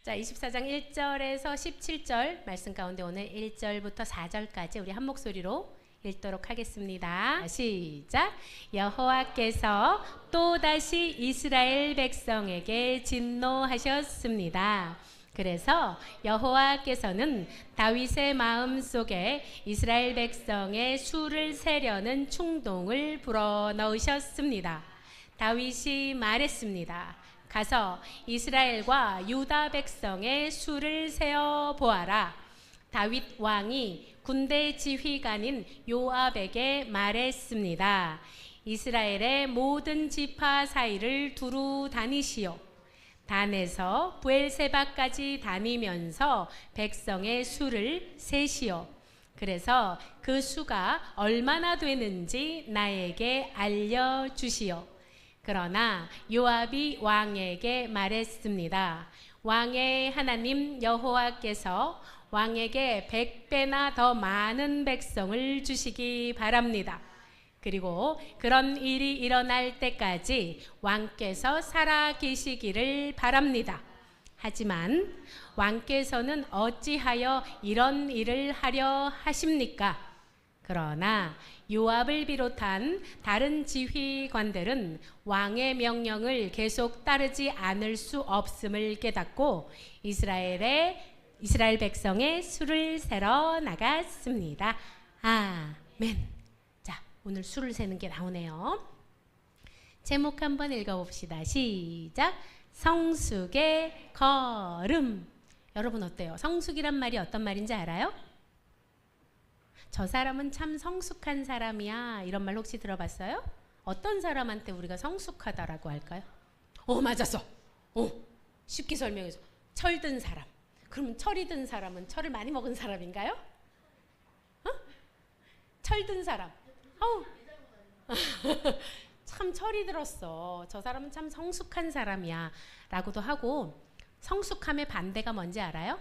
자, 24장 1절에서 17절 말씀 가운데 오늘 1절부터 4절까지 우리 한 목소리로 읽도록 하겠습니다. 시작. 여호와께서 또다시 이스라엘 백성에게 진노하셨습니다. 그래서 여호와께서는 다윗의 마음속에 이스라엘 백성의 수를 세려는 충동을 불어넣으셨습니다. 다윗이 말했습니다. 가서 이스라엘과 유다 백성의 수를 세어 보아라. 다윗 왕이 군대 지휘관인 요압에게 말했습니다. 이스라엘의 모든 지파 사이를 두루 다니시오. 단에서 브엘세바까지 다니면서 백성의 수를 세시오. 그래서 그 수가 얼마나 되는지 나에게 알려주시오. 그러나 요압이 왕에게 말했습니다. 왕의 하나님 여호와께서 왕에게 100배나 더 많은 백성을 주시기 바랍니다. 그리고 그런 일이 일어날 때까지 왕께서 살아 계시기를 바랍니다. 하지만 왕께서는 어찌하여 이런 일을 하려 하십니까? 그러나 요압을 비롯한 다른 지휘관들은 왕의 명령을 계속 따르지 않을 수 없음을 깨닫고 이스라엘 백성의 수를 세러 나갔습니다. 아멘. 자, 오늘 수를 세는 게 나오네요. 제목 한번 읽어봅시다. 시작. 성숙의 걸음. 여러분 어때요? 성숙이란 말이 어떤 말인지 알아요? 저 사람은 참 성숙한 사람이야, 이런 말 혹시 들어봤어요? 어떤 사람한테 우리가 성숙하다라고 할까요? 맞았어. 쉽게 설명해서 철든 사람. 그러면 철이 든 사람은 철을 많이 먹은 사람인가요? 철든 사람. 참 철이 들었어. 저 사람은 참 성숙한 사람이야 라고도 하고, 성숙함의 반대가 뭔지 알아요?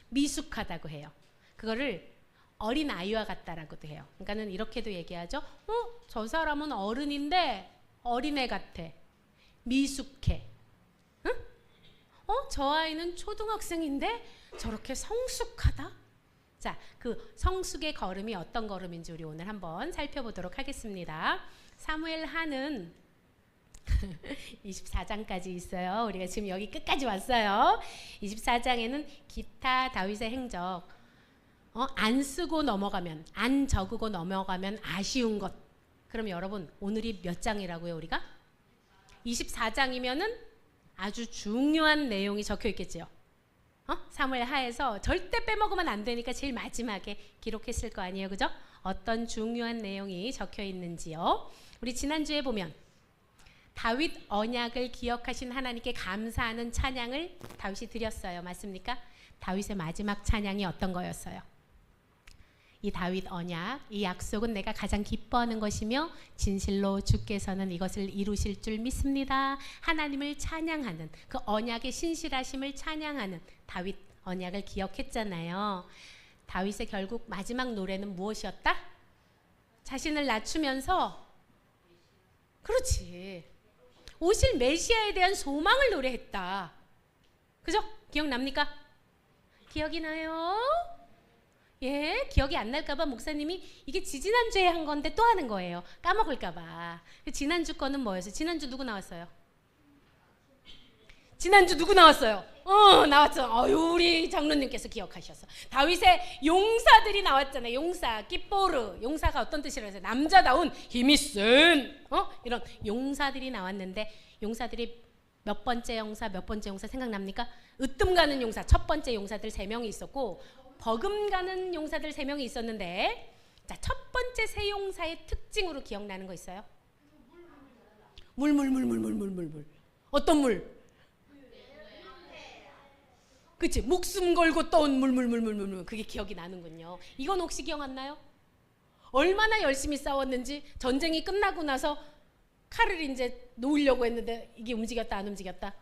미숙하다고 해요. 그거를 어린 아이와 같다라고도 해요. 그러니까는 이렇게도 얘기하죠. 저 사람은 어른인데 어린애 같아. 미숙해. 응? 저 아이는 초등학생인데 저렇게 성숙하다? 자, 그 성숙의 걸음이 어떤 걸음인지 우리 오늘 한번 살펴보도록 하겠습니다. 사무엘 하는 24장까지 있어요. 우리가 지금 여기 끝까지 왔어요. 24장에는 기타 다윗의 행적, 안 쓰고 넘어가면, 안 적고 넘어가면 아쉬운 것. 그럼 여러분 오늘이 몇 장이라고요? 우리가 24장이면은 아주 중요한 내용이 적혀 있겠지요. 사무엘 하에서 절대 빼먹으면 안 되니까 제일 마지막에 기록했을 거 아니에요, 그죠? 어떤 중요한 내용이 적혀 있는지요. 우리 지난주에 보면 다윗 언약을 기억하신 하나님께 감사하는 찬양을 다윗이 드렸어요. 맞습니까? 다윗의 마지막 찬양이 어떤 거였어요? 이 다윗 언약, 이 약속은 내가 가장 기뻐하는 것이며 진실로 주께서는 이것을 이루실 줄 믿습니다. 하나님을 찬양하는, 그 언약의 신실하심을 찬양하는 다윗 언약을 기억했잖아요. 다윗의 결국 마지막 노래는 무엇이었다? 자신을 낮추면서, 그렇지, 오실 메시아에 대한 소망을 노래했다. 그죠? 기억납니까? 기억이 나요? 예, 기억이 안 날까봐 목사님이 이게 지지난주에 한 건데 또 하는 거예요. 까먹을까봐. 지난주 거는 뭐였어요? 지난주 누구 나왔어요? 지난주 누구 나왔어요? 나왔죠. 우리 장로님께서 기억하셔서. 다윗의 용사들이 나왔잖아요. 용사, 기뽀르. 용사가 어떤 뜻이라고 해서 남자다운 힘이 센 이런 용사들이 나왔는데, 용사들이 몇 번째 용사 생각납니까? 으뜸 가는 용사, 첫 번째 용사들 3명이 있었고, 버금가는 용사들 3명이 있었는데, 자, 첫 번째 세 용사의 특징으로 기억나는 거 있어요? 물. 어떤 물? 그치? 목숨 걸고 떠온 물. 그게 기억이 나는군요. 이건 혹시 기억 안 나요? 얼마나 열심히 싸웠는지, 전쟁이 끝나고 나서 칼을 이제 놓으려고 했는데 이게 움직였다 안 움직였다?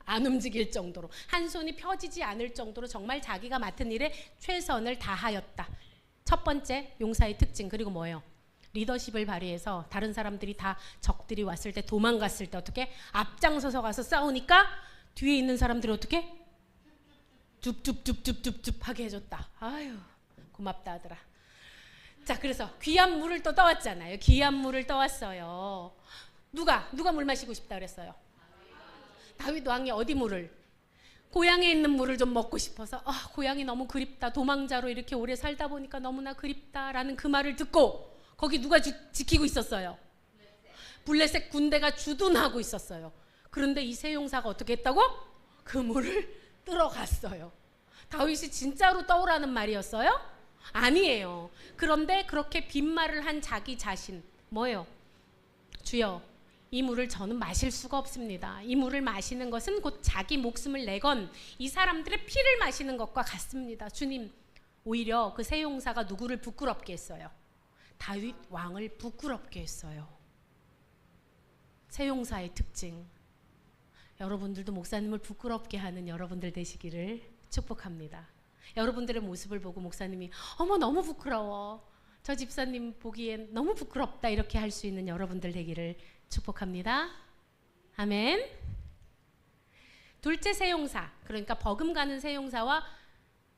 안 움직일 정도로, 한 손이 펴지지 않을 정도로 정말 자기가 맡은 일에 최선을 다하였다. 첫 번째 용사의 특징. 그리고 뭐예요? 리더십을 발휘해서 다른 사람들이 다 적들이 왔을 때, 도망갔을 때 어떻게? 앞장서서 가서 싸우니까 뒤에 있는 사람들이 어떻게? 줍줍줍줍줍줍 하게 해줬다. 아유, 고맙다 하더라. 자, 그래서 귀한 물을 또 떠왔잖아요. 귀한 물을 떠왔어요. 누가 물 마시고 싶다 그랬어요? 다윗 왕이 어디 물을? 고향에 있는 물을 좀 먹고 싶어서 고향이 너무 그립다. 도망자로 이렇게 오래 살다 보니까 너무나 그립다라는 그 말을 듣고 거기 누가 지키고 있었어요? 블레셋 군대가 주둔하고 있었어요. 그런데 이 세용사가 어떻게 했다고? 그 물을 들어갔어요. 다윗이 진짜로 떠오라는 말이었어요? 아니에요. 그런데 그렇게 빈말을 한 자기 자신 뭐예요? 주여, 이 물을 저는 마실 수가 없습니다. 이 물을 마시는 것은 곧 자기 목숨을 내건 이 사람들의 피를 마시는 것과 같습니다. 주님, 오히려 그 세용사가 누구를 부끄럽게 했어요? 다윗 왕을 부끄럽게 했어요. 세용사의 특징. 여러분들도 목사님을 부끄럽게 하는 여러분들 되시기를 축복합니다. 여러분들의 모습을 보고 목사님이 어머 너무 부끄러워, 저 집사님 보기엔 너무 부끄럽다 이렇게 할 수 있는 여러분들 되기를 축복합니다. 아멘. 둘째 세용사, 그러니까 버금가는 세용사와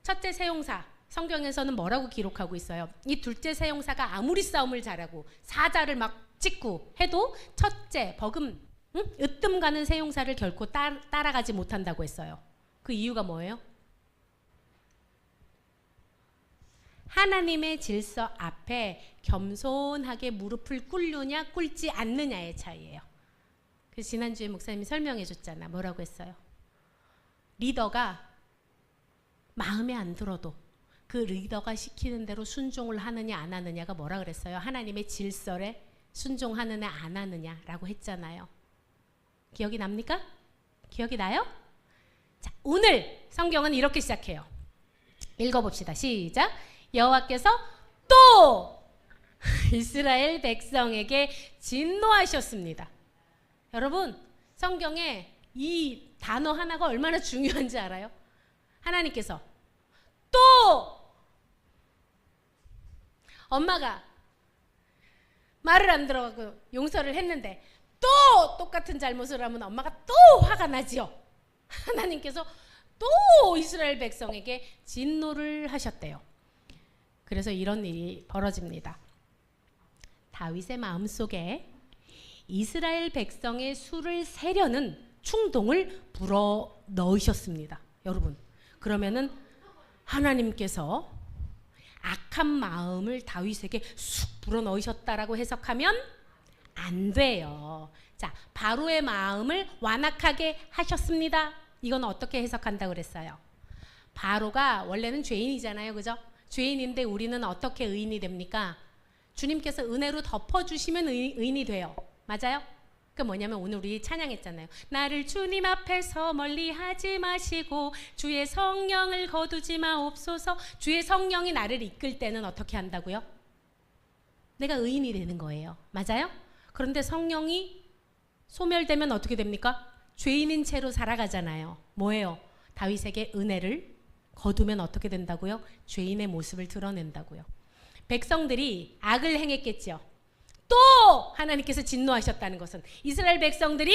첫째 세용사, 성경에서는 뭐라고 기록하고 있어요? 이 둘째 세용사가 아무리 싸움을 잘하고 사자를 막 찍고 해도 첫째 으뜸 가는 세용사를 결코 따라가지 못한다고 했어요. 그 이유가 뭐예요? 하나님의 질서 앞에 겸손하게 무릎을 꿇느냐 꿇지 않느냐의 차이예요. 그래서 지난주에 목사님이 설명해 줬잖아. 뭐라고 했어요? 리더가 마음에 안 들어도 그 리더가 시키는 대로 순종을 하느냐 안 하느냐가 뭐라 그랬어요? 하나님의 질서에 순종하느냐 안 하느냐라고 했잖아요. 기억이 납니까? 기억이 나요? 자, 오늘 성경은 이렇게 시작해요. 읽어봅시다. 시작. 여호와께서 또 이스라엘 백성에게 진노하셨습니다. 여러분, 성경에 이 단어 하나가 얼마나 중요한지 알아요? 하나님께서 또 엄마가 말을 안 들어가고 용서를 했는데 또 똑같은 잘못을 하면 엄마가 또 화가 나지요. 하나님께서 또 이스라엘 백성에게 진노를 하셨대요. 그래서 이런 일이 벌어집니다. 다윗의 마음속에 이스라엘 백성의 수를 세려는 충동을 불어 넣으셨습니다. 여러분, 그러면은 하나님께서 악한 마음을 다윗에게 쑥 불어 넣으셨다라고 해석하면 안 돼요. 자, 바로의 마음을 완악하게 하셨습니다. 이건 어떻게 해석한다고 그랬어요? 바로가 원래는 죄인이잖아요. 그죠? 죄인인데 우리는 어떻게 의인이 됩니까? 주님께서 은혜로 덮어주시면 의인이 돼요. 맞아요? 그 뭐냐면 오늘 우리 찬양했잖아요. 나를 주님 앞에서 멀리하지 마시고 주의 성령을 거두지 마옵소서. 주의 성령이 나를 이끌 때는 어떻게 한다고요? 내가 의인이 되는 거예요. 맞아요? 그런데 성령이 소멸되면 어떻게 됩니까? 죄인인 채로 살아가잖아요. 뭐예요? 다윗에게 은혜를 거두면 어떻게 된다고요? 죄인의 모습을 드러낸다고요. 백성들이 악을 행했겠죠. 또 하나님께서 진노하셨다는 것은 이스라엘 백성들이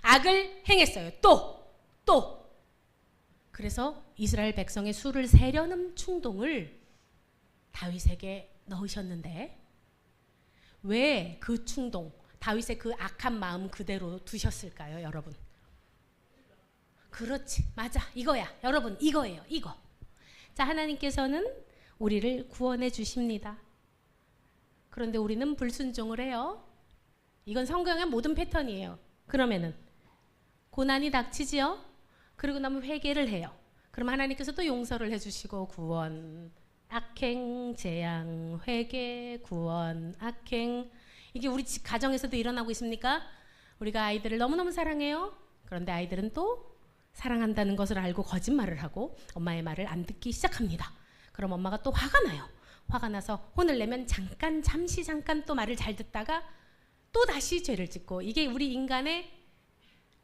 악을 행했어요. 또. 그래서 이스라엘 백성의 수를 세려는 충동을 다윗에게 넣으셨는데 왜 그 충동, 다윗의 그 악한 마음 그대로 두셨을까요, 여러분? 그렇지, 맞아, 이거야. 여러분, 이거예요, 이거. 자, 하나님께서는 우리를 구원해 주십니다. 그런데 우리는 불순종을 해요. 이건 성경의 모든 패턴이에요. 그러면은 고난이 닥치지요. 그리고 나면 회개를 해요. 그럼 하나님께서 또 용서를 해주시고 구원, 악행, 재앙, 회개, 구원, 악행. 이게 우리 집 가정에서도 일어나고 있습니까? 우리가 아이들을 너무너무 사랑해요. 그런데 아이들은 또 사랑한다는 것을 알고 거짓말을 하고 엄마의 말을 안 듣기 시작합니다. 그럼 엄마가 또 화가 나요. 화가 나서 혼을 내면 잠시 또 말을 잘 듣다가 또 다시 죄를 짓고, 이게 우리 인간의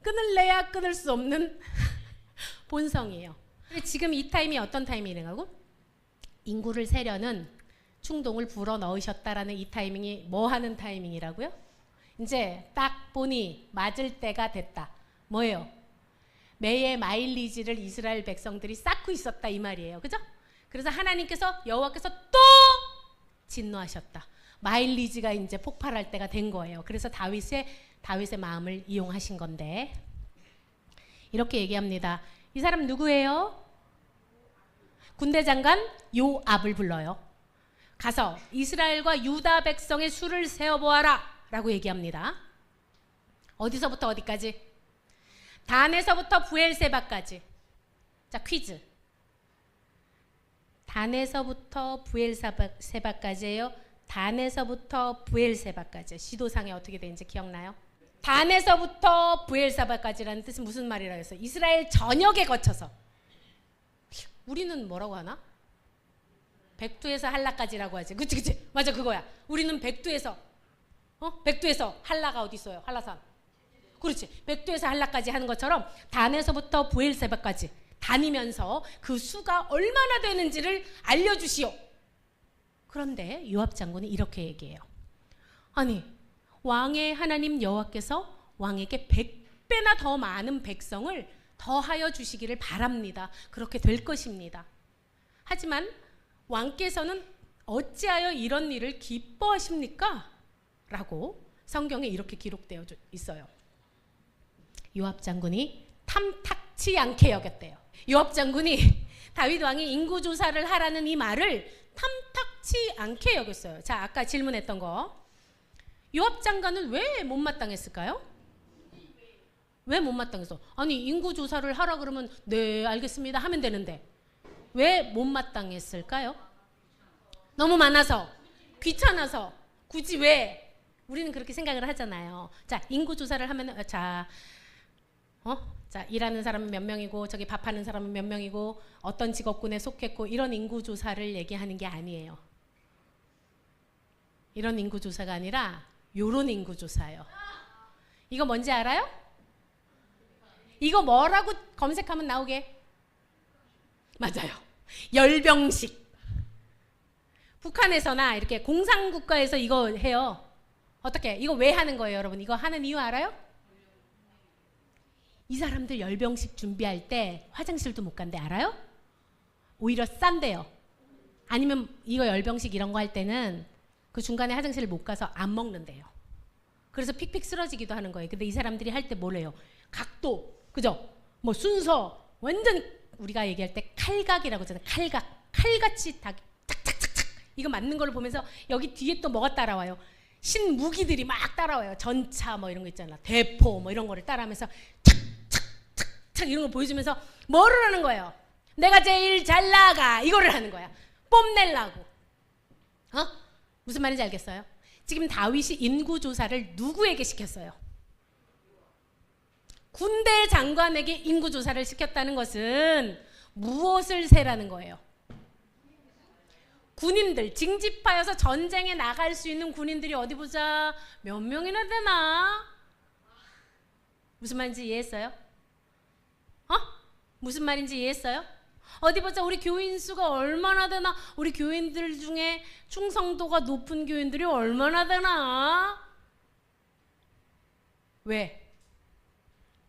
끊을래야 끊을 수 없는 본성이에요. 지금 이 타임이 어떤 타이밍이라고? 인구를 세려는 충동을 불어 넣으셨다라는 이 타이밍이 뭐 하는 타이밍이라고요? 이제 딱 보니 맞을 때가 됐다. 뭐예요? 매의 마일리지를 이스라엘 백성들이 쌓고 있었다 이 말이에요. 그죠? 그래서 하나님께서 여호와께서 또 진노하셨다. 마일리지가 이제 폭발할 때가 된 거예요. 그래서 다윗의 마음을 이용하신 건데 이렇게 얘기합니다. 이 사람 누구예요? 군대 장관 요압을 불러요. 가서 이스라엘과 유다 백성의 수를 세어보아라 라고 얘기합니다. 어디서부터 어디까지? 단에서부터 부엘세바까지. 자, 퀴즈. 단에서부터 부엘세바까지예요. 단에서부터 부엘세바까지. 시도상에 어떻게 되는지 기억나요? 단에서부터 부엘세바까지라는 뜻은 무슨 말이라고 했어요? 이스라엘 전역에 거쳐서. 우리는 뭐라고 하나? 백두에서 한라까지라고 하지. 그치 맞아, 그거야. 우리는 백두에서 백두에서 한라가 어디 있어요? 한라산. 그렇지. 백두에서 한라까지 하는 것처럼 단에서부터 부엘세바까지 다니면서 그 수가 얼마나 되는지를 알려주시오. 그런데 요압 장군이 이렇게 얘기해요. 아니, 왕의 하나님 여호와께서 왕에게 100배나 더 많은 백성을 더하여 주시기를 바랍니다. 그렇게 될 것입니다. 하지만 왕께서는 어찌하여 이런 일을 기뻐하십니까? 라고 성경에 이렇게 기록되어 있어요. 요압 장군이 탐탁치 않게 여겼대요. 요압 장군이 다윗 왕이 인구 조사를 하라는 이 말을 탐탁치 않게 여겼어요. 자, 아까 질문했던 거. 요압 장관은 왜 못마땅했을까요? 왜 못마땅했어? 아니, 인구 조사를 하라 그러면 네, 알겠습니다 하면 되는데 왜 못마땅했을까요? 너무 많아서, 귀찮아서, 굳이 왜? 우리는 그렇게 생각을 하잖아요. 자, 인구 조사를 하면 자, 일하는 사람은 몇 명이고 저기 밥하는 사람은 몇 명이고 어떤 직업군에 속했고 이런 인구 조사를 얘기하는 게 아니에요. 이런 인구 조사가 아니라 요런 인구 조사예요. 이거 뭔지 알아요? 이거 뭐라고 검색하면 나오게? 맞아요. 열병식. 북한에서나 이렇게 공산국가에서 이거 해요. 어떻게? 이거 왜 하는 거예요, 여러분? 이거 하는 이유 알아요? 이 사람들 열병식 준비할 때 화장실도 못 간대, 알아요? 오히려 싼데요. 아니면 이거 열병식 이런 거 할 때는 그 중간에 화장실을 못 가서 안 먹는데요. 그래서 픽픽 쓰러지기도 하는 거예요. 근데 이 사람들이 할 때 뭐래요? 각도, 그죠? 뭐 순서, 완전 우리가 얘기할 때 칼각이라고 하잖아요. 칼같이 다 착착착착 이거 맞는 걸 보면서 여기 뒤에 또 뭐가 따라와요? 신무기들이 막 따라와요. 전차 뭐 이런 거 있잖아. 대포 뭐 이런 거를 따라하면서 착착착착 이런 거 보여주면서 뭐를 하는 거예요? 내가 제일 잘 나가 이거를 하는 거야. 뽐내려고. 무슨 말인지 알겠어요? 지금 다윗이 인구조사를 누구에게 시켰어요? 군대 장관에게 인구조사를 시켰다는 것은 무엇을 세라는 거예요? 군인들, 징집하여서 전쟁에 나갈 수 있는 군인들이 어디 보자 몇 명이나 되나? 무슨 말인지 이해했어요? 무슨 말인지 이해했어요? 어디 보자 우리 교인 수가 얼마나 되나? 우리 교인들 중에 충성도가 높은 교인들이 얼마나 되나? 왜?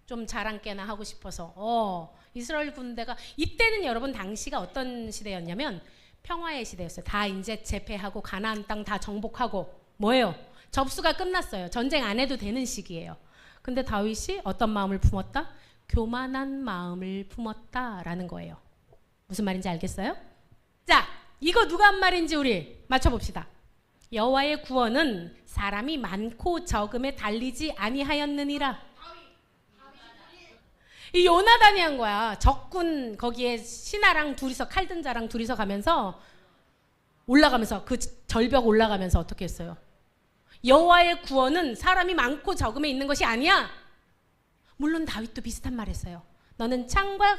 좀 자랑깨나 하고 싶어서. 이스라엘 군대가 이때는 여러분 당시가 어떤 시대였냐면 평화의 시대였어요. 다 이제 재패하고 가나안 땅 다 정복하고 뭐예요? 접수가 끝났어요. 전쟁 안 해도 되는 시기예요. 근데 다윗이 어떤 마음을 품었다? 교만한 마음을 품었다라는 거예요. 무슨 말인지 알겠어요? 자, 이거 누가 한 말인지 우리 맞춰봅시다. 여호와의 구원은 사람이 많고 적음에 달리지 아니하였느니라. 이 요나단이 한 거야. 적군 거기에 신하랑 둘이서 칼든 자랑 둘이서 가면서 올라가면서 그 절벽 올라가면서 어떻게 했어요? 여호와의 구원은 사람이 많고 적음에 있는 것이 아니야. 물론 다윗도 비슷한 말 했어요. 너는 창과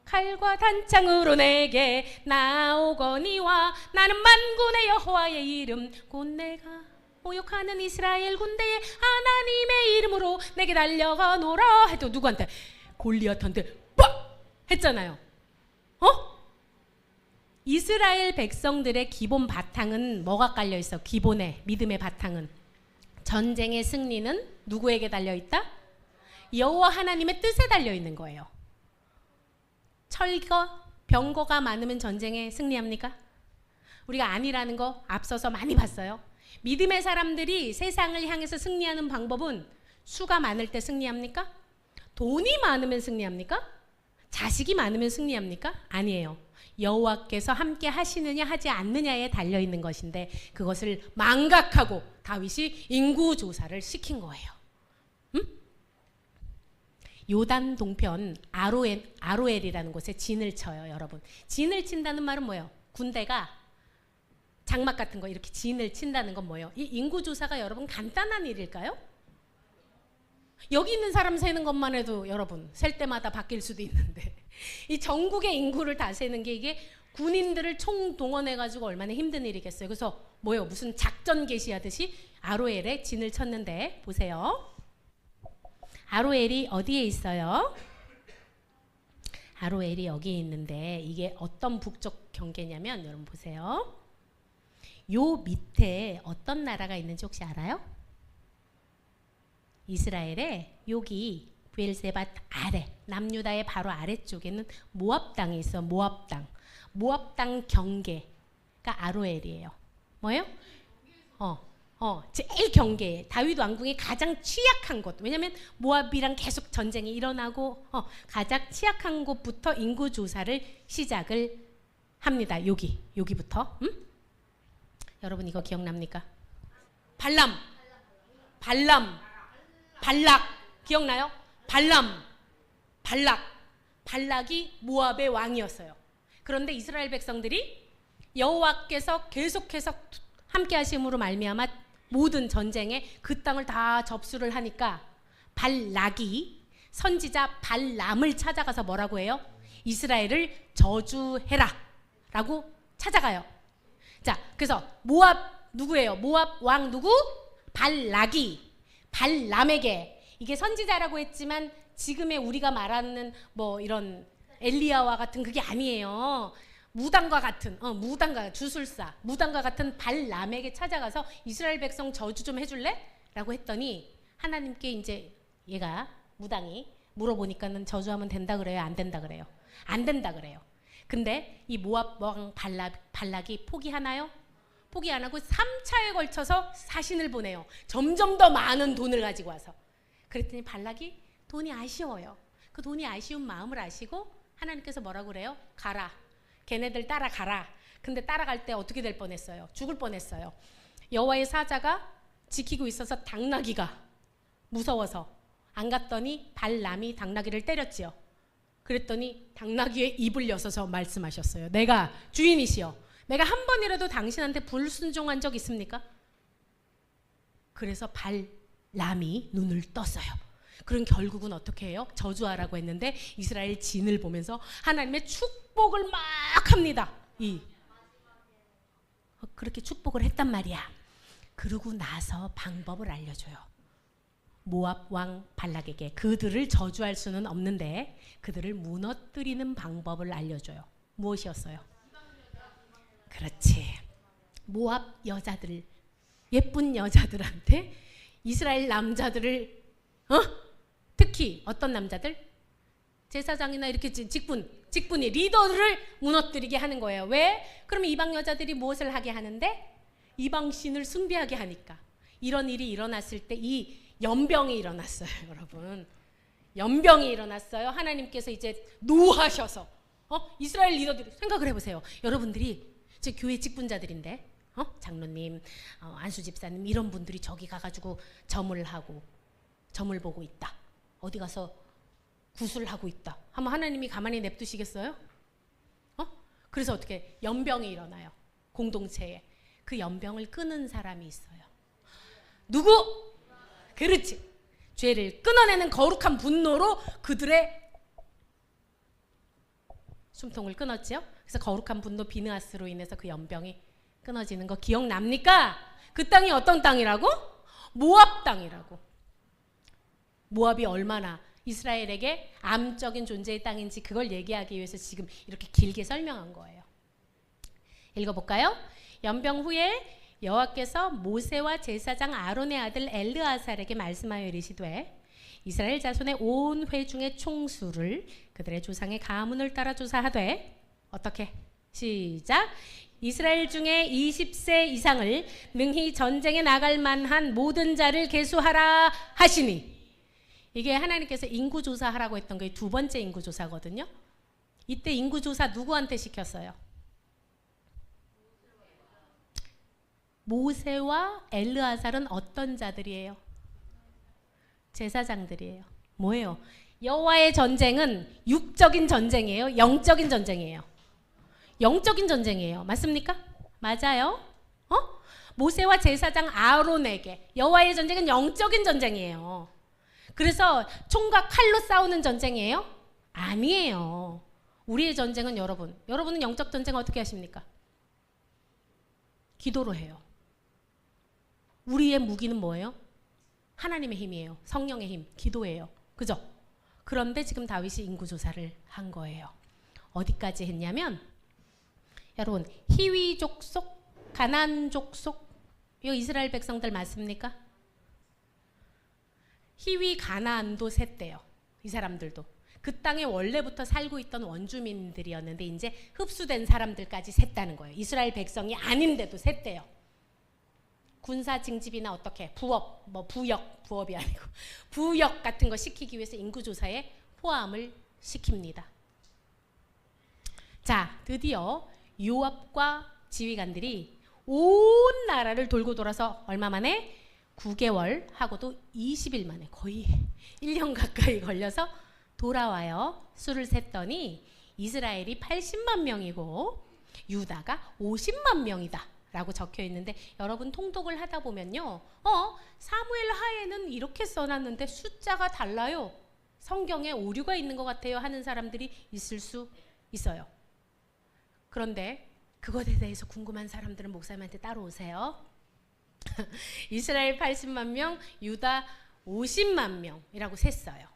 칼과 단창으로 내게 나오거니와 나는 만군의 여호와의 이름 곧 내가 모욕하는 이스라엘 군대의 하나님의 이름으로 내게 달려가노라 해도 누구한테? 골리앗한테 빡! 했잖아요. 이스라엘 백성들의 기본 바탕은 뭐가 깔려있어? 기본의 믿음의 바탕은 전쟁의 승리는 누구에게 달려있다? 여호와 하나님의 뜻에 달려 있는 거예요. 철거, 병거가 많으면 전쟁에 승리합니까? 우리가 아니라는 거 앞서서 많이 봤어요. 믿음의 사람들이 세상을 향해서 승리하는 방법은 수가 많을 때 승리합니까? 돈이 많으면 승리합니까? 자식이 많으면 승리합니까? 아니에요. 여호와께서 함께 하시느냐 하지 않느냐에 달려 있는 것인데 그것을 망각하고 다윗이 인구 조사를 시킨 거예요. 요단 동편 아로엘이라는 곳에 진을 쳐요, 여러분. 진을 친다는 말은 뭐예요? 군대가 장막 같은 거 이렇게 진을 친다는 건 뭐예요? 이 인구 조사가 여러분 간단한 일일까요? 여기 있는 사람 세는 것만 해도 여러분 셀 때마다 바뀔 수도 있는데 이 전국의 인구를 다 세는 게 이게 군인들을 총동원해 가지고 얼마나 힘든 일이겠어요. 그래서 뭐예요? 무슨 작전 개시하듯이 아로엘에 진을 쳤는데 보세요. 아로엘이 어디에 있어요? 아로엘이 여기에 있는데 이게 어떤 북쪽 경계냐면 여러분 보세요. 요 밑에 어떤 나라가 있는지 혹시 알아요? 이스라엘에 여기 브엘세바 아래 남유다의 바로 아래쪽에는 모압 땅이 있어. 모압 땅. 모압 땅 경계가 아로엘이에요. 뭐예요? 제일 경계에 다윗 왕궁이 가장 취약한 곳. 왜냐하면 모압이랑 계속 전쟁이 일어나고 가장 취약한 곳부터 인구 조사를 시작을 합니다. 여기부터. 여러분 이거 기억납니까? 발람, 발락 기억나요? 발락이 모압의 왕이었어요. 그런데 이스라엘 백성들이 여호와께서 계속해서 함께 하심으로 말미암아 모든 전쟁에 그 땅을 다 접수를 하니까 발락이 선지자 발람을 찾아가서 뭐라고 해요? 이스라엘을 저주해라 라고 찾아가요. 자, 그래서 모압 누구예요? 모압 왕 누구? 발락이 발람에게, 이게 선지자라고 했지만 지금의 우리가 말하는 뭐 이런 엘리야와 같은 그게 아니에요. 무당과 같은 주술사 무당과 같은 발람에게 찾아가서 이스라엘 백성 저주 좀 해줄래? 라고 했더니 하나님께 이제 얘가 무당이 물어보니까는 저주하면 된다 그래요? 안 된다 그래요? 안 된다 그래요. 근데 이 모압 왕 발락이 포기하나요? 포기 안 하고 3차에 걸쳐서 사신을 보내요. 점점 더 많은 돈을 가지고 와서. 그랬더니 발락이 돈이 아쉬워요. 그 돈이 아쉬운 마음을 아시고 하나님께서 뭐라고 그래요? 가라. 걔네들 따라가라. 근데 따라갈 때 어떻게 될 뻔했어요? 죽을 뻔했어요. 여호와의 사자가 지키고 있어서 당나귀가 무서워서 안 갔더니 발람이 당나귀를 때렸지요. 그랬더니 당나귀의 입을 여서서 말씀하셨어요. 내가 주인이시여, 내가 한 번이라도 당신한테 불순종한 적 있습니까? 그래서 발람이 눈을 떴어요. 그럼 결국은 어떻게 해요? 저주하라고 했는데 이스라엘 진을 보면서 하나님의 축복을 막 합니다. 그렇게 축복을 했단 말이야. 그러고 나서 방법을 알려줘요. 모압 왕 발락에게 그들을 저주할 수는 없는데 그들을 무너뜨리는 방법을 알려줘요. 무엇이었어요? 그렇지. 모압 여자들, 예쁜 여자들한테 이스라엘 남자들을 특히 어떤 남자들? 제사장이나 이렇게 직분이 리더를 무너뜨리게 하는 거예요. 왜? 그러면 이방 여자들이 무엇을 하게 하는데? 이방 신을 숭배하게 하니까. 이런 일이 일어났을 때 이 연병이 일어났어요, 여러분. 연병이 일어났어요. 하나님께서 이제 노하셔서 이스라엘 리더들이 생각을 해보세요. 여러분들이 제 교회 직분자들인데 장로님, 안수 집사님 이런 분들이 저기 가가지고 점을 보고 있다. 어디 가서 구슬하고 있다. 하면 하나님이 가만히 냅두시겠어요? 그래서 어떻게 연병이 일어나요. 공동체에. 그 연병을 끄는 사람이 있어요. 누구? 그렇지. 죄를 끊어내는 거룩한 분노로 그들의 숨통을 끊었지요. 그래서 거룩한 분노 비느하스로 인해서 그 연병이 끊어지는 거 기억납니까? 그 땅이 어떤 땅이라고? 모압 땅이라고. 모압이 얼마나 이스라엘에게 암적인 존재의 땅인지 그걸 얘기하기 위해서 지금 이렇게 길게 설명한 거예요. 읽어볼까요? 연병 후에 여호와께서 모세와 제사장 아론의 아들 엘르아살에게 말씀하여 이르시되 이스라엘 자손의 온 회중의 총수를 그들의 조상의 가문을 따라 조사하되 어떻게? 시작. 이스라엘 중에 20세 이상을 능히 전쟁에 나갈 만한 모든 자를 계수하라 하시니, 이게 하나님께서 인구조사하라고 했던 게 두 번째 인구조사거든요. 이때 인구조사 누구한테 시켰어요? 모세와 엘르아살은 어떤 자들이에요? 제사장들이에요. 뭐예요? 여호와의 전쟁은 육적인 전쟁이에요? 영적인 전쟁이에요? 영적인 전쟁이에요. 맞습니까? 맞아요. 모세와 제사장 아론에게 여호와의 전쟁은 영적인 전쟁이에요. 그래서 총과 칼로 싸우는 전쟁이에요? 아니에요. 우리의 전쟁은 여러분은 영적 전쟁 어떻게 하십니까? 기도로 해요. 우리의 무기는 뭐예요? 하나님의 힘이에요. 성령의 힘, 기도예요. 그죠? 그런데 지금 다윗이 인구조사를 한 거예요. 어디까지 했냐면, 여러분, 히위 족속, 가나안 족속, 이거 이스라엘 백성들 맞습니까? 히위 가나안도 셌대요. 이 사람들도. 그 땅에 원래부터 살고 있던 원주민들이었는데 이제 흡수된 사람들까지 셌다는 거예요. 이스라엘 백성이 아닌데도 셌대요. 군사 징집이나 어떻게 부업이 아니고 부역 같은 거 시키기 위해서 인구조사에 포함을 시킵니다. 자, 드디어 요압과 지휘관들이 온 나라를 돌고 돌아서 얼마 만에? 9개월 하고도 20일 만에, 거의 1년 가까이 걸려서 돌아와요. 수를 셌더니 이스라엘이 80만 명이고 유다가 50만 명이다 라고 적혀 있는데, 여러분 통독을 하다 보면요, 사무엘 하에는 이렇게 써놨는데 숫자가 달라요, 성경에 오류가 있는 것 같아요 하는 사람들이 있을 수 있어요. 그런데 그것에 대해서 궁금한 사람들은 목사님한테 따로 오세요. 이스라엘 80만 명, 유다 50만 명이라고 셌어요.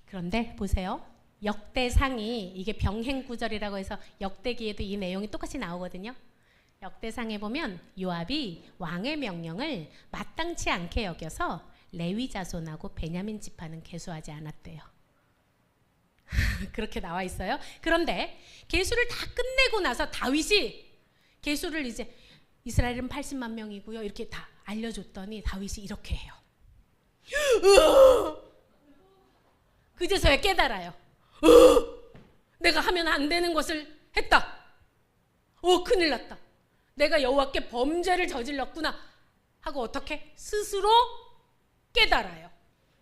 그런데 보세요. 역대상이, 이게 병행구절이라고 해서 역대기에도 이 내용이 똑같이 나오거든요. 역대상에 보면 요압이 왕의 명령을 마땅치 않게 여겨서 레위 자손하고 베냐민 지파는 계수하지 않았대요. 그렇게 나와 있어요. 그런데 계수를 다 끝내고 나서 다윗이 계수를 이제 이스라엘은 80만 명이고요 이렇게 다 알려줬더니 다윗이 이렇게 해요. 그제서야 깨달아요. 내가 하면 안 되는 것을 했다. 큰일 났다. 내가 여호와께 범죄를 저질렀구나 하고 어떻게 스스로 깨달아요.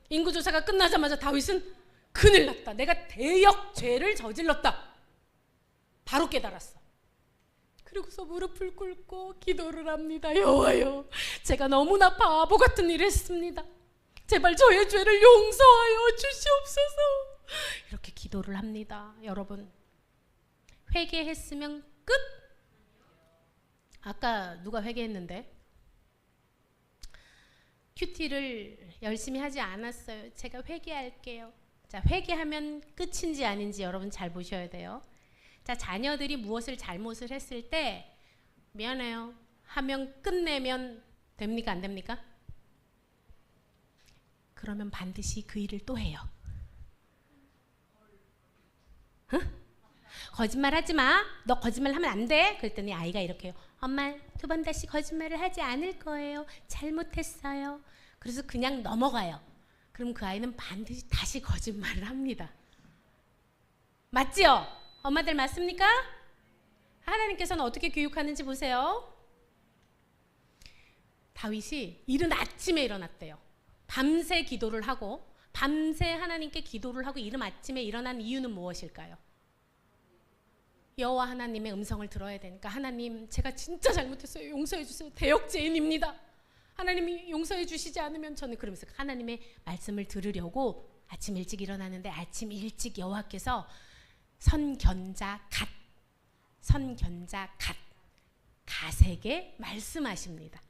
인구조사가 끝나자마자 다윗은 큰일 났다. 내가 대역 죄를 저질렀다. 바로 깨달았어. 그리고서 무릎을 꿇고 기도를 합니다. 여호와여, 제가 너무나 바보 같은 일을 했습니다. 제발 저의 죄를 용서하여 주시옵소서. 이렇게 기도를 합니다. 여러분, 회개했으면 끝? 아까 누가 회개했는데? 큐티를 열심히 하지 않았어요. 제가 회개할게요. 자, 회개하면 끝인지 아닌지 여러분 잘 보셔야 돼요. 자, 자녀들이 무엇을 잘못을 했을 때 미안해요 하면 끝내면 됩니까? 안 됩니까? 그러면 반드시 그 일을 또 해요. 거짓말 하지 마. 너 거짓말 하면 안 돼. 그랬더니 아이가 이렇게 해요. 엄마, 2번 다시 거짓말을 하지 않을 거예요. 잘못했어요. 그래서 그냥 넘어가요. 그럼 그 아이는 반드시 다시 거짓말을 합니다. 맞지요? 엄마들 맞습니까? 하나님께서는 어떻게 교육하는지 보세요. 다윗이 이른 아침에 일어났대요. 밤새 기도를 하고, 밤새 하나님께 기도를 하고 이른 아침에 일어난 이유는 무엇일까요? 여호와 하나님의 음성을 들어야 되니까, 하나님 제가 진짜 잘못했어요. 용서해 주세요. 대역죄인입니다. 하나님이 용서해 주시지 않으면 저는, 그러면서 하나님의 말씀을 들으려고 아침 일찍 일어나는데, 아침 일찍 여호와께서 선견자 갓에게 말씀하십니다.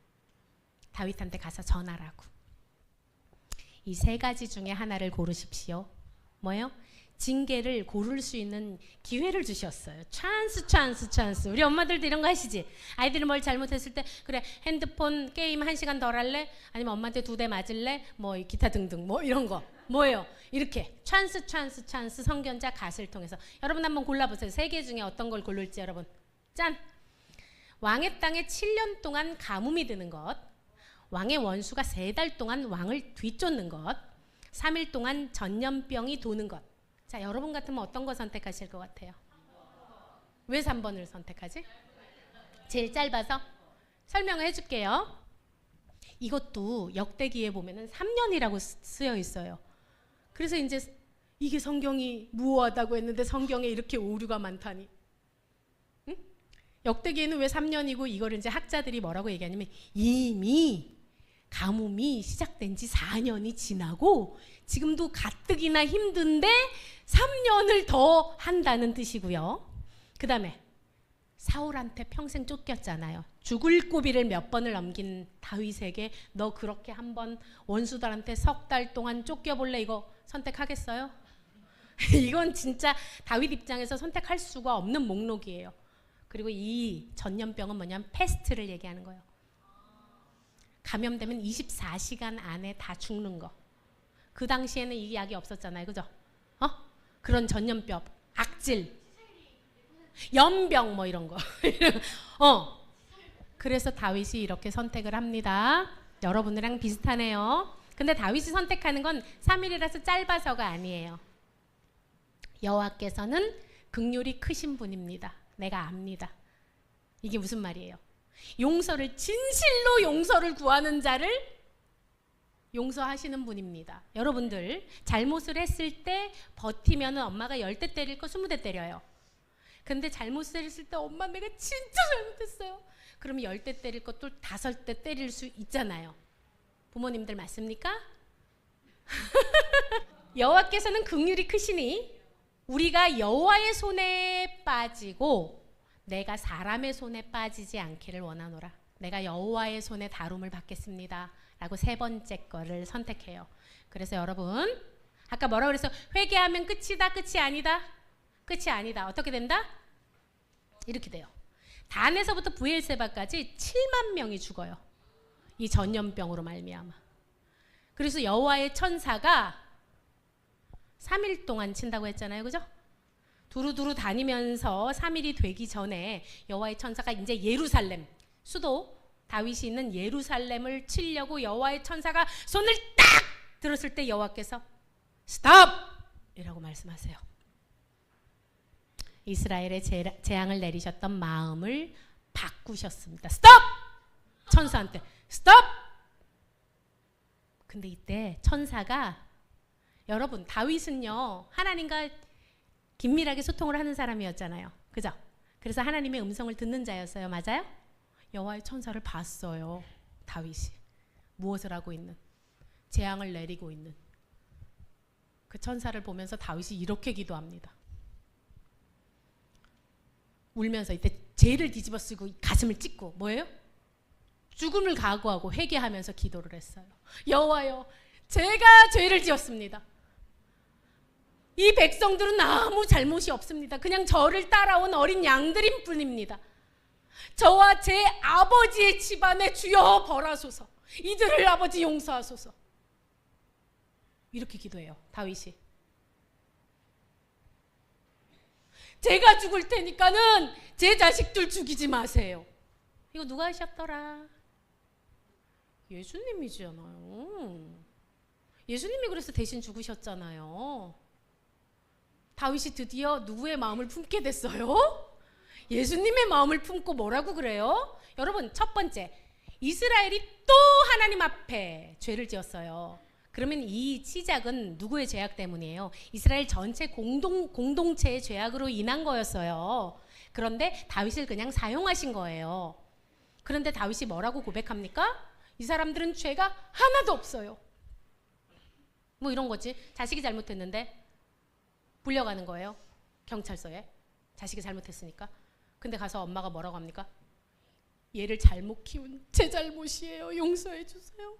다윗한테 가서 전하라고. 이 세 가지 중에 하나를 고르십시오. 뭐예요? 징계를 고를 수 있는 기회를 주셨어요. 찬스. 우리 엄마들도 이런 거 하시지? 아이들이 뭘 잘못했을 때 그래 핸드폰 게임 1시간 덜 할래? 아니면 엄마한테 2대 맞을래? 뭐 기타 등등 뭐 이런 거 뭐예요? 이렇게 찬스 선견자 갓을 통해서 여러분 한번 골라보세요. 3개 중에 어떤 걸 고를지 여러분. 짠! 왕의 땅에 7년 동안 가뭄이 드는 것, 왕의 원수가 3달 동안 왕을 뒤쫓는 것, 3일 동안 전염병이 도는 것. 자, 여러분 같으면 어떤 거 선택하실 것 같아요? 왜 3번을 선택하지? 제일 짧아서? 설명을 해줄게요. 이것도 역대기에 보면은 3년이라고 쓰여 있어요. 그래서 이제 이게 성경이 무오하다고 했는데 성경에 이렇게 오류가 많다니. 응? 역대기에는 왜 3년이고 이거를 이제 학자들이 뭐라고 얘기하냐면 이미 가뭄이 시작된 지 4년이 지나고 지금도 가뜩이나 힘든데 3년을 더 한다는 뜻이고요. 그 다음에 사울한테 평생 쫓겼잖아요. 죽을 고비를 몇 번을 넘긴 다윗에게 너 그렇게 한번 원수들한테 3달 동안 쫓겨볼래? 이거 선택하겠어요? 이건 진짜 다윗 입장에서 선택할 수가 없는 목록이에요. 그리고 이 전염병은 뭐냐면 패스트를 얘기하는 거예요. 감염되면 24시간 안에 다 죽는 거. 그 당시에는 이 약이 없었잖아요. 그죠? 그런 전염병, 악질, 연병 뭐 이런 거. 그래서 다윗이 이렇게 선택을 합니다. 여러분이랑 비슷하네요. 근데 다윗이 선택하는 건 3일이라서 짧아서가 아니에요. 여호와께서는 긍휼이 크신 분입니다. 내가 압니다. 이게 무슨 말이에요? 용서를 진실로 용서를 구하는 자를 용서하시는 분입니다. 여러분들 잘못을 했을 때 버티면 엄마가 10대 때릴 거 20대 때려요. 근데 잘못을 했을 때 엄마 내가 진짜 잘못했어요. 그러면 10대 때릴 것도 5대 때릴 수 있잖아요. 부모님들 맞습니까? 여호와께서는 긍휼이 크시니 우리가 여호와의 손에 빠지고 내가 사람의 손에 빠지지 않기를 원하노라. 내가 여호와의 손에 다룸을 받겠습니다. 라고 3번째 거를 선택해요. 그래서 여러분 아까 뭐라고 그랬어? 회개하면 끝이다, 끝이 아니다? 끝이 아니다. 어떻게 된다? 이렇게 돼요. 단에서부터 브엘세바까지 7만 명이 죽어요. 이 전염병으로 말미암아. 그래서 여호와의 천사가 3일 동안 친다고 했잖아요. 그죠? 두루두루 다니면서 3일이 되기 전에 여호와의 천사가 이제 예루살렘, 수도 다윗이 있는 예루살렘을 치려고 여호와의 천사가 손을 딱 들었을 때 여호와께서 스톱! 이라고 말씀하세요. 이스라엘의 재앙을 내리셨던 마음을 바꾸셨습니다. 스톱! 천사한테 스톱! 근데 이때 천사가 여러분 다윗은요 하나님과 긴밀하게 소통을 하는 사람이었잖아요. 그죠? 그래서 하나님의 음성을 듣는 자였어요. 맞아요? 여호와의 천사를 봤어요. 다윗이 무엇을 하고 있는, 재앙을 내리고 있는 그 천사를 보면서 다윗이 이렇게 기도합니다. 울면서 이때 죄를 뒤집어 쓰고 가슴을 찢고 뭐예요? 죽음을 각오하고 회개하면서 기도를 했어요. 여호와여, 제가 죄를 지었습니다. 이 백성들은 아무 잘못이 없습니다. 그냥 저를 따라온 어린 양들인 뿐입니다. 저와 제 아버지의 집안에 주여 벌하소서. 이들을 아버지 용서하소서. 이렇게 기도해요. 다윗이. 제가 죽을 테니까는 제 자식들 죽이지 마세요. 이거 누가 하셨더라? 예수님이잖아요. 예수님이 그래서 대신 죽으셨잖아요. 다윗이 드디어 누구의 마음을 품게 됐어요? 예수님의 마음을 품고 뭐라고 그래요? 여러분, 첫 번째, 이스라엘이 또 하나님 앞에 죄를 지었어요. 그러면 이 시작은 누구의 죄악 때문이에요? 이스라엘 전체 공동체의 죄악으로 인한 거였어요. 그런데 다윗을 그냥 사용하신 거예요. 그런데 다윗이 뭐라고 고백합니까? 이 사람들은 죄가 하나도 없어요. 뭐 이런 거지. 자식이 잘못했는데 불려가는 거예요. 경찰서에. 자식이 잘못했으니까. 근데 가서 엄마가 뭐라고 합니까? 얘를 잘못 키운 제 잘못이에요. 용서해 주세요.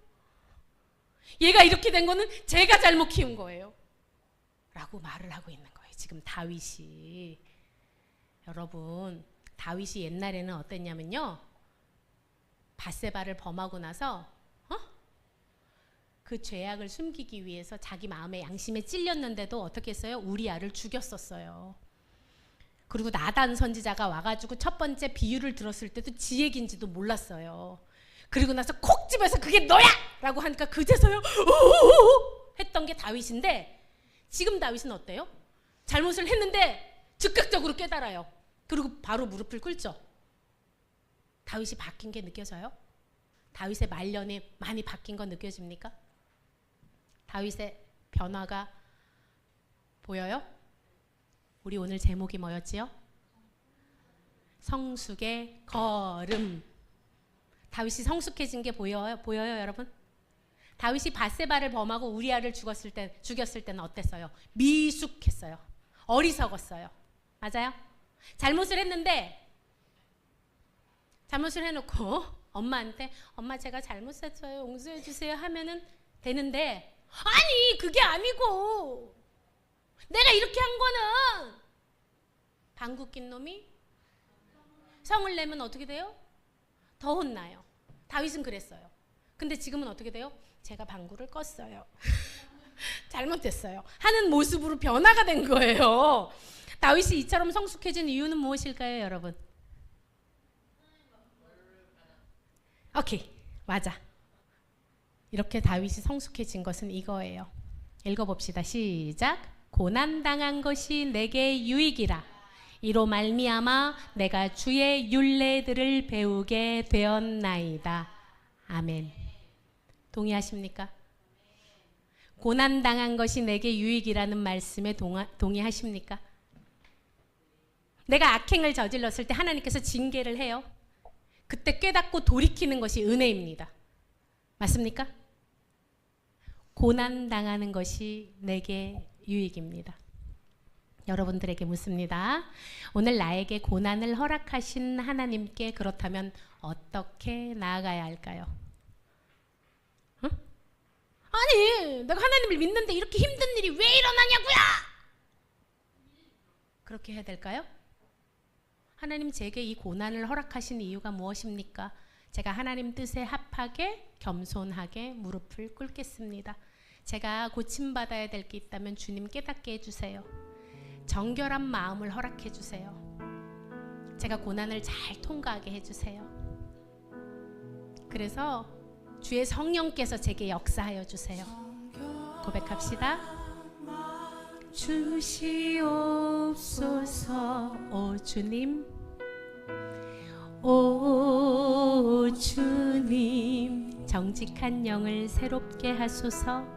얘가 이렇게 된 거는 제가 잘못 키운 거예요. 라고 말을 하고 있는 거예요. 지금 다윗이. 여러분, 다윗이 옛날에는 어땠냐면요, 밧세바를 범하고 나서 그 죄악을 숨기기 위해서 자기 마음의 양심에 찔렸는데도 어떻게 했어요? 우리아를 죽였었어요. 그리고 나단 선지자가 와가지고 첫 번째 비유를 들었을 때도 지 얘기인지도 몰랐어요. 그리고 나서 콕 집어서 그게 너야! 라고 하니까 그제서요 했던 게 다윗인데, 지금 다윗은 어때요? 잘못을 했는데 즉각적으로 깨달아요. 그리고 바로 무릎을 꿇죠. 다윗이 바뀐 게 느껴져요? 다윗의 말년이 많이 바뀐 건 느껴집니까? 다윗의 변화가 보여요? 우리 오늘 제목이 뭐였지요? 성숙의 걸음. 다윗이 성숙해진 게 보여요 여러분? 다윗이 밧세바를 범하고 우리아를 죽였을 때는 어땠어요? 미숙했어요. 어리석었어요. 맞아요? 잘못을 했는데, 잘못을 해놓고 엄마한테 엄마 제가 잘못했어요, 용서해 주세요 하면은 되는데, 아니 그게 아니고 내가 이렇게 한 거는, 방귀 낀 놈이 성을 내면 어떻게 돼요? 더 혼나요. 다윗은 그랬어요. 근데 지금은 어떻게 돼요? 제가 방구를 껐어요. 잘못했어요 하는 모습으로 변화가 된 거예요. 다윗이 이처럼 성숙해진 이유는 무엇일까요, 여러분? 오케이, 맞아. 이렇게 다윗이 성숙해진 것은 이거예요. 읽어봅시다. 시작. 고난당한 것이 내게 유익이라. 이로 말미암아 내가 주의 율례들을 배우게 되었나이다. 아멘. 동의하십니까? 고난당한 것이 내게 유익이라는 말씀에 동의하십니까? 내가 악행을 저질렀을 때 하나님께서 징계를 해요. 그때 깨닫고 돌이키는 것이 은혜입니다. 맞습니까? 고난당하는 것이 내게 유익입니다. 여러분들에게 묻습니다. 오늘 나에게 고난을 허락하신 하나님께 그렇다면 어떻게 나아가야 할까요? 응? 아니, 내가 하나님을 믿는데 이렇게 힘든 일이 왜 일어나냐고요? 그렇게 해야 될까요? 하나님 제게 이 고난을 허락하신 이유가 무엇입니까? 제가 하나님 뜻에 합하게 겸손하게 무릎을 꿇겠습니다. 제가 고침받아야 될 게 있다면 주님 깨닫게 해주세요. 정결한 마음을 허락해 주세요. 제가 고난을 잘 통과하게 해주세요. 그래서 주의 성령께서 제게 역사하여 주세요. 고백합시다. 주시옵소서. 오 주님, 오 주님, 정직한 영을 새롭게 하소서.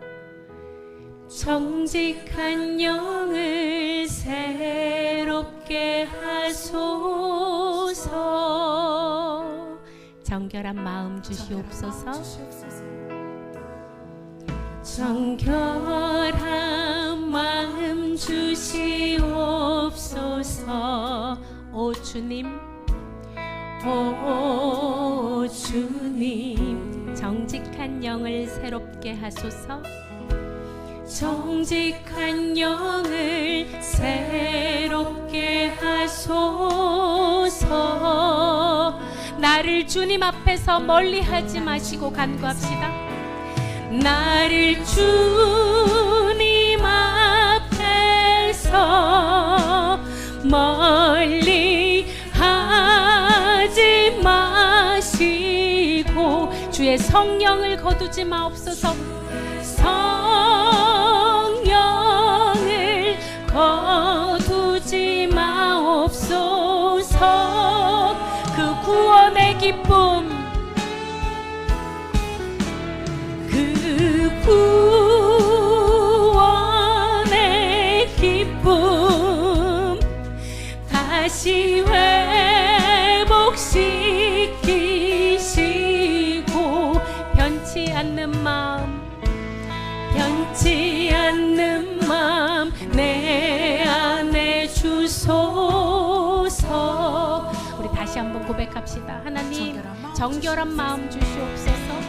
정직한 영을 새롭게 하소서. 정결한 마음 주시옵소서. 정결한 마음 주시옵소서. 오 주님, 오 주님, 정직한 영을 새롭게 하소서. 정직한 영을 새롭게 하소서. 나를 주님 앞에서 멀리하지 마시고 간구합시다. 나를 주님 앞에서 멀리하지 마시고 주의 성령을 거두지 마옵소서. 성령을 거두지 마옵소서. 그 구원의 기쁨, 그 구원의 기쁨 다시 회복시키시고 변치 않는 마음, 변치 않는 마음 내 안에 주소서. 우리 다시 한번 고백합시다. 하나님, 정결한 마음 주시옵소서.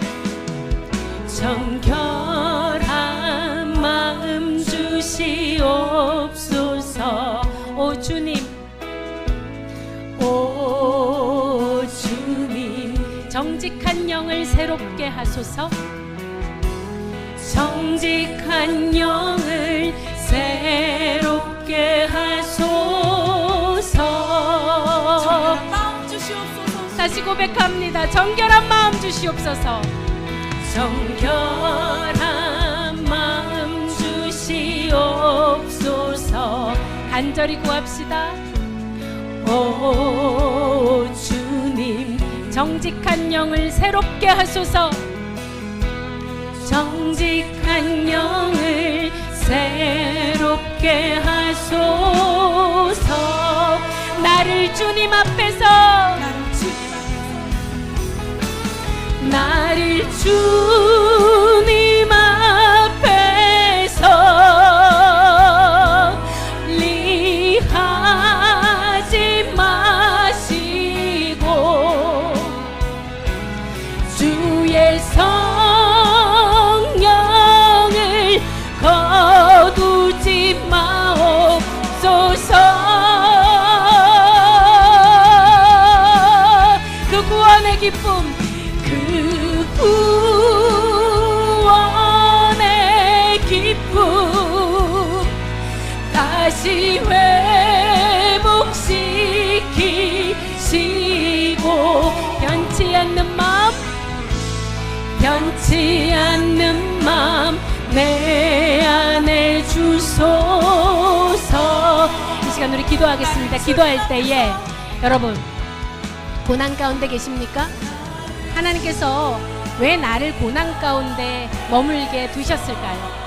정결한 마음 주시옵소서. 주시옵소서. 오 주님, 오 주님, 정직한 영을 새롭게 하소서. 정직한 영을 새롭게 하소서. 다시 고백합니다. 정결한 마음 주시옵소서. 정결한 마음 주시옵소서. 간절히 구합시다. 오 주님, 정직한 영을 새롭게 하소서. 정직한 영을 새롭게 하소서. 나를 주님 앞에서, 나를 주님 앞에서 리하지 마시고 주의 성령을 거두지 마옵소서. 그 구원의 기쁨, 그 구원의 기쁨 다시 회복시키시고 변치 않는 마음, 변치 않는 마음 내 안에 주소서. 이 시간 우리 기도하겠습니다. 기도할 때에 여러분 고난 가운데 계십니까? 하나님께서 왜 나를 고난 가운데 머물게 두셨을까요?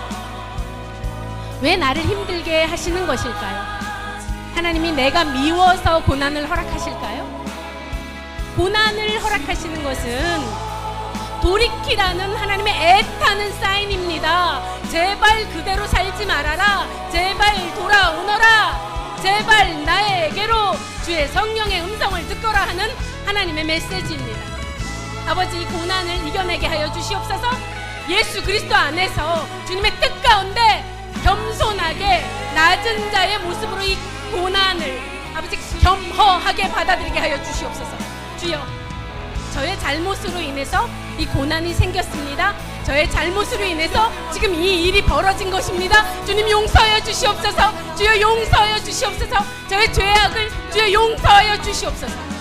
왜 나를 힘들게 하시는 것일까요? 하나님이 내가 미워서 고난을 허락하실까요? 고난을 허락하시는 것은 돌이키라는 하나님의 애타는 사인입니다. 제발 그대로 살지 말아라. 제발 돌아오너라. 제발 나에게로 주의 성령의 음성을 듣거라 하는 하나님의 메시지입니다. 아버지, 이 고난을 이겨내게 하여 주시옵소서. 예수 그리스도 안에서 주님의 뜻 가운데 겸손하게 낮은 자의 모습으로 이 고난을 아버지 겸허하게 받아들이게 하여 주시옵소서. 주여, 저의 잘못으로 인해서 이 고난이 생겼습니다. 저의 잘못으로 인해서 지금 이 일이 벌어진 것입니다. 주님 용서하여 주시옵소서. 주여 용서하여 주시옵소서. 저의 죄악을 주여 용서하여 주시옵소서.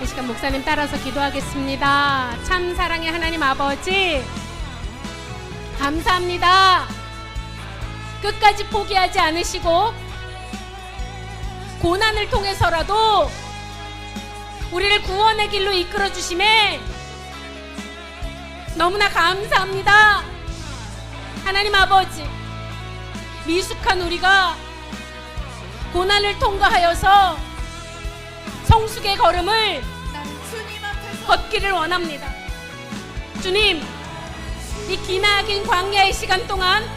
이 시간 목사님 따라서 기도하겠습니다. 참 사랑의 하나님 아버지, 감사합니다. 끝까지 포기하지 않으시고 고난을 통해서라도 우리를 구원의 길로 이끌어 주심에 너무나 감사합니다. 하나님 아버지, 미숙한 우리가 고난을 통과하여서 성숙의 걸음을 걷기를 원합니다. 주님, 이 기나긴 광야의 시간 동안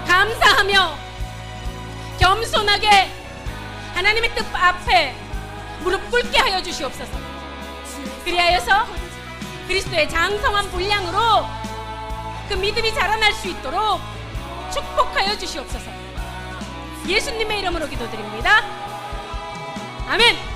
감사하며 겸손하게 하나님의 뜻 앞에 무릎 꿇게 하여 주시옵소서. 그리하여서 그리스도의 장성한 분량으로 그 믿음이 자라날 수 있도록 축복하여 주시옵소서. 예수님의 이름으로 기도드립니다. 아멘.